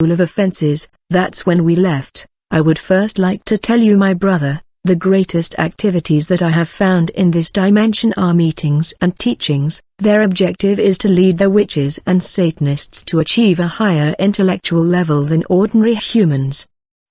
School of Offences, that's when we left. I would first like to tell you, my brother, the greatest activities that I have found in this dimension are meetings and teachings. Their objective is to lead the witches and Satanists to achieve a higher intellectual level than ordinary humans.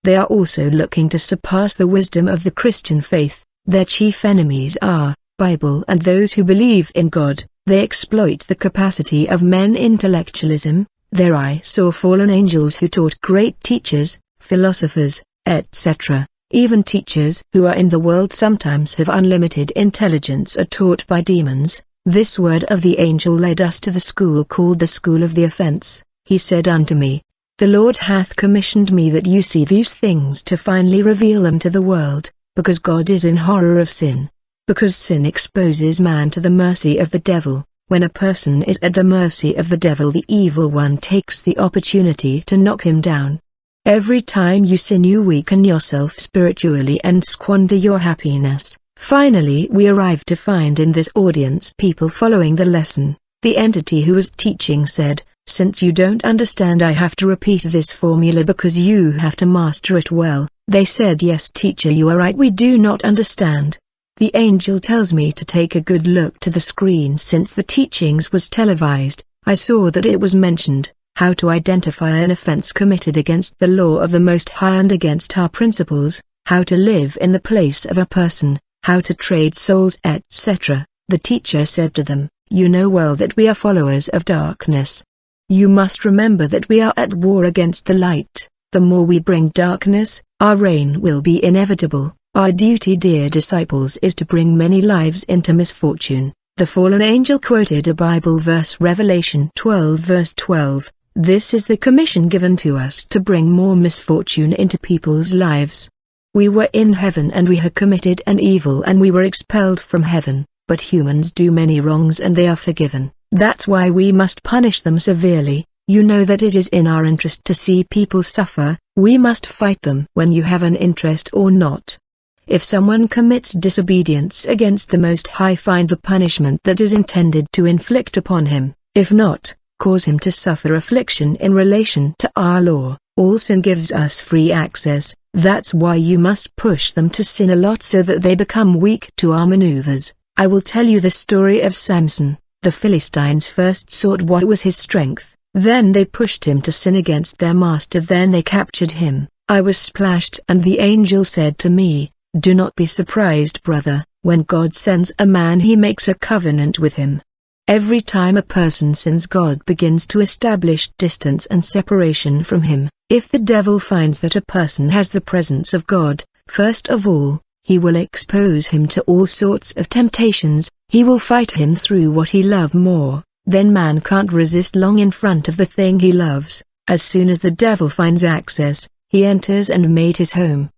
They are also looking to surpass the wisdom of the Christian faith. Their chief enemies are Bible and those who believe in God. They exploit the capacity of men intellectualism. There I saw fallen angels who taught great teachers, philosophers, etc. Even teachers who are in the world sometimes have unlimited intelligence are taught by demons. This word of the angel led us to the school called the School of the Offense. He said unto me, The Lord hath commissioned me that you see these things to finally reveal them to the world, because God is in horror of sin. Because sin exposes man to the mercy of the devil. When a person is at the mercy of the devil, the evil one takes the opportunity to knock him down. Every time you sin, you weaken yourself spiritually and squander your happiness. Finally we arrived to find in this audience people following the lesson. The entity who was teaching said, Since you don't understand, I have to repeat this formula because you have to master it well. They said, Yes teacher, you are right, we do not understand. The angel tells me to take a good look to the screen. Since the teachings was televised, I saw that it was mentioned how to identify an offense committed against the law of the Most High and against our principles, how to live in the place of a person, how to trade souls, etc. The teacher said to them, You know well that we are followers of darkness. You must remember that we are at war against the light. The more we bring darkness, our reign will be inevitable. Our duty, dear disciples, is to bring many lives into misfortune. The fallen angel quoted a Bible verse, Revelation 12 verse 12. This is the commission given to us to bring more misfortune into people's lives. We were in heaven and we had committed an evil and we were expelled from heaven, but humans do many wrongs and they are forgiven. That's why we must punish them severely. You know that it is in our interest to see people suffer. We must fight them. When you have an interest or not. If someone commits disobedience against the Most High, find the punishment that is intended to inflict upon him. If not, cause him to suffer affliction in relation to our law. All sin gives us free access. That's why you must push them to sin a lot so that they become weak to our maneuvers. I will tell you the story of Samson. The Philistines first sought what was his strength, then they pushed him to sin against their master, then they captured him. I was splashed and the angel said to me, Do not be surprised, brother, when God sends a man he makes a covenant with him. Every time a person sins, God begins to establish distance and separation from him. If the devil finds that a person has the presence of God, first of all, he will expose him to all sorts of temptations. He will fight him through what he loves more. Then man can't resist long in front of the thing he loves. As soon as the devil finds access, he enters and made his home.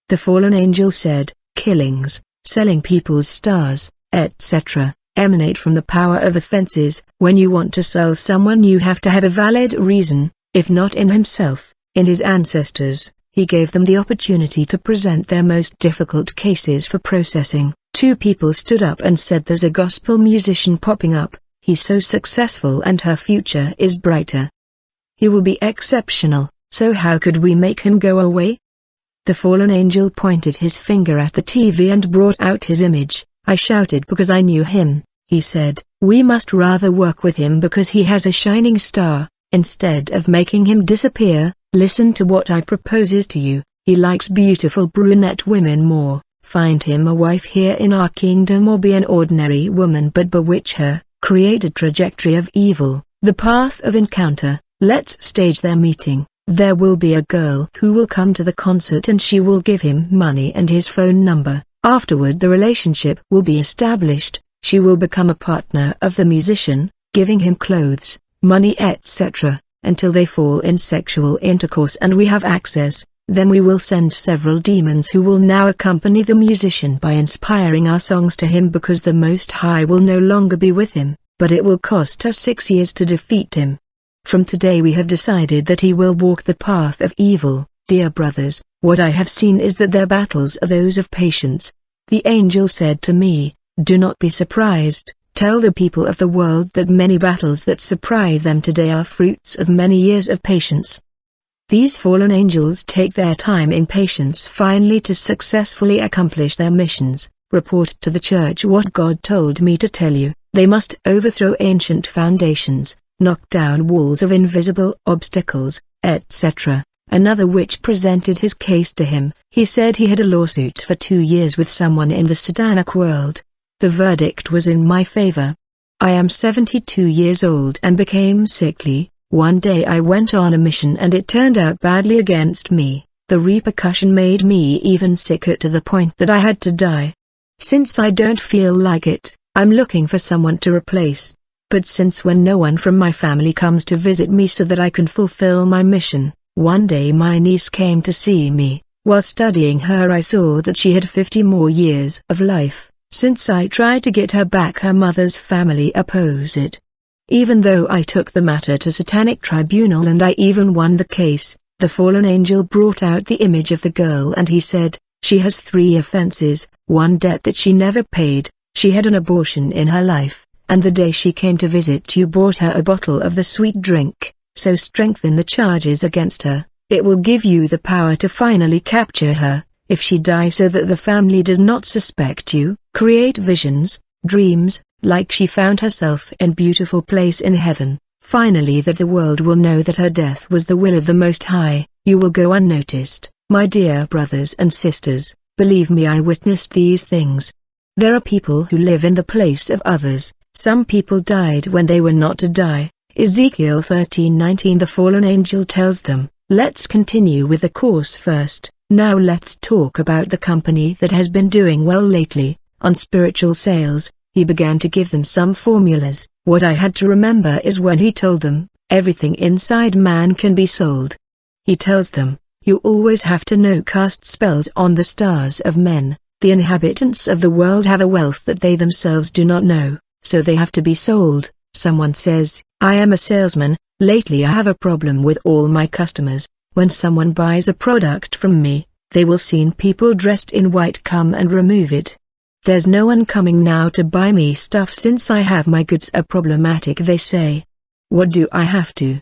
The fallen angel said, Killings, selling people's stars, etc. emanate from the power of offenses. When you want to sell someone, you have to have a valid reason. If not in himself, in his ancestors, he gave them the opportunity to present their most difficult cases for processing. Two people stood up and said, There's a gospel musician popping up. He's so successful and her future is brighter. He will be exceptional, so how could we make him go away? The fallen angel pointed his finger at the TV and brought out his image. I shouted because I knew him. He said, We must rather work with him because he has a shining star. Instead of making him disappear, listen to what I proposes to you. He likes beautiful brunette women more. Find him a wife here in our kingdom, or be an ordinary woman but bewitch her. Create a trajectory of evil, the path of encounter. Let's stage their meeting. There will be a girl who will come to the concert and she will give him money and his phone number. Afterward the relationship will be established. She will become a partner of the musician, giving him clothes, money, etc., until they fall in sexual intercourse and we have access. Then we will send several demons who will now accompany the musician by inspiring our songs to him, because the Most High will no longer be with him, but it will cost us 6 years to defeat him. From today we have decided that he will walk the path of evil. Dear brothers, what I have seen is that their battles are those of patience. The angel said to me, Do not be surprised. Tell the people of the world that many battles that surprise them today are fruits of many years of patience. These fallen angels take their time in patience finally to successfully accomplish their missions. Report to the church what God told me to tell you. They must overthrow ancient foundations, knock down walls of invisible obstacles, etc. Another witch presented his case to him. He said he had a lawsuit for 2 years with someone in the satanic world. The verdict was in my favor. I am 72 years old and became sickly. One day I went on a mission and it turned out badly against me. The repercussion made me even sicker to the point that I had to die. Since I don't feel like it, I'm looking for someone to replace. But since when no one from my family comes to visit me so that I can fulfill my mission, one day my niece came to see me. While studying her I saw that she had 50 more years of life. Since I tried to get her back, her mother's family opposed it. Even though I took the matter to Satanic Tribunal and I even won the case, the fallen angel brought out the image of the girl and he said, she has 3 offenses, 1 debt that she never paid, she had an abortion in her life, and the day she came to visit you bought her a bottle of the sweet drink, so strengthen the charges against her. It will give you the power to finally capture her, if she dies so that the family does not suspect you. Create visions, dreams, like she found herself in beautiful place in heaven. Finally that the world will know that her death was the will of the Most High. You will go unnoticed. My dear brothers and sisters, believe me, I witnessed these things. There are people who live in the place of others. Some people died when they were not to die. Ezekiel 13:19. The fallen angel tells them, let's continue with the course first. Now let's talk about the company that has been doing well lately. On spiritual sales, he began to give them some formulas. What I had to remember is when he told them, everything inside man can be sold. He tells them, you always have to know cast spells on the stars of men. The inhabitants of the world have a wealth that they themselves do not know, so they have to be sold. Someone says, I am a salesman, lately I have a problem with all my customers. When someone buys a product from me, they will see people dressed in white come and remove it. There's no one coming now to buy me stuff since I have my goods are problematic, they say. What do I have to?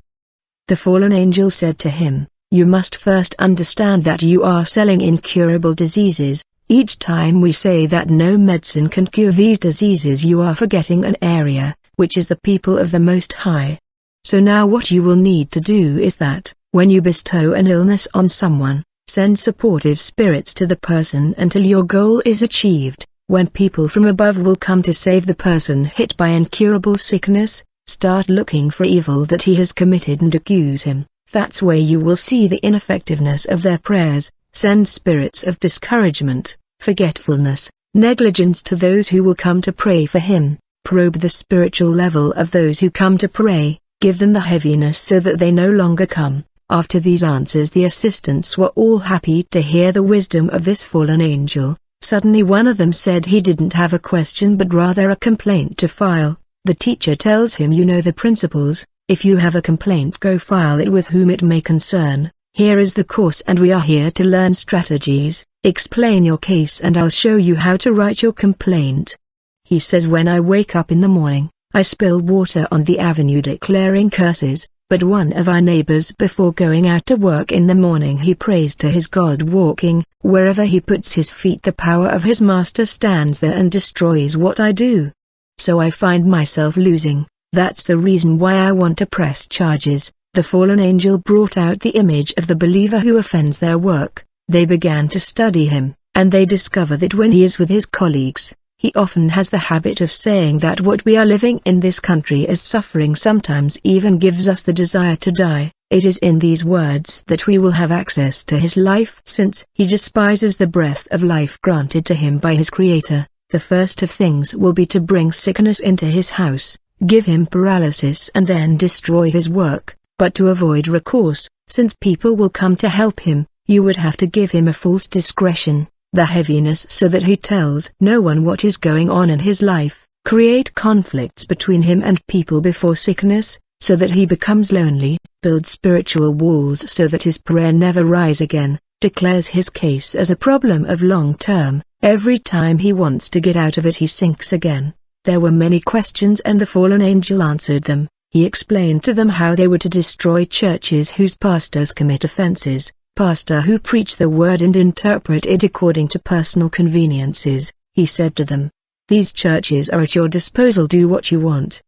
The fallen angel said to him, you must first understand that you are selling incurable diseases. Each time we say that no medicine can cure these diseases, you are forgetting an area, which is the people of the Most High. So now what you will need to do is that, when you bestow an illness on someone, send supportive spirits to the person until your goal is achieved. When people from above will come to save the person hit by incurable sickness, start looking for evil that he has committed and accuse him. That's where you will see the ineffectiveness of their prayers. Send spirits of discouragement, forgetfulness, negligence to those who will come to pray for him. Probe the spiritual level of those who come to pray, give them the heaviness so that they no longer come. After these answers the assistants were all happy to hear the wisdom of this fallen angel. Suddenly one of them said he didn't have a question but rather a complaint to file. The teacher tells him, you know the principles, if you have a complaint go file it with whom it may concern. Here is the course and we are here to learn strategies. Explain your case and I'll show you how to write your complaint. He says, when I wake up in the morning, I spill water on the avenue declaring curses, but one of our neighbors before going out to work in the morning he prays to his God, walking, wherever he puts his feet the power of his master stands there and destroys what I do. So I find myself losing. That's the reason why I want to press charges. The fallen angel brought out the image of the believer who offends their work. They began to study him, and they discover that when he is with his colleagues, he often has the habit of saying that what we are living in this country is suffering, sometimes even gives us the desire to die. It is in these words that we will have access to his life, since he despises the breath of life granted to him by his Creator. The first of things will be to bring sickness into his house, give him paralysis and then destroy his work. But to avoid recourse, since people will come to help him, you would have to give him a false discretion, the heaviness so that he tells no one what is going on in his life. Create conflicts between him and people before sickness, so that he becomes lonely. Build spiritual walls so that his prayer never rise again. Declares his case as a problem of long term. Every time he wants to get out of it he sinks again. There were many questions and the fallen angel answered them. He explained to them how they were to destroy churches whose pastors commit offenses, pastors who preach the word and interpret it according to personal conveniences. He said to them, "These churches are at your disposal, do what you want."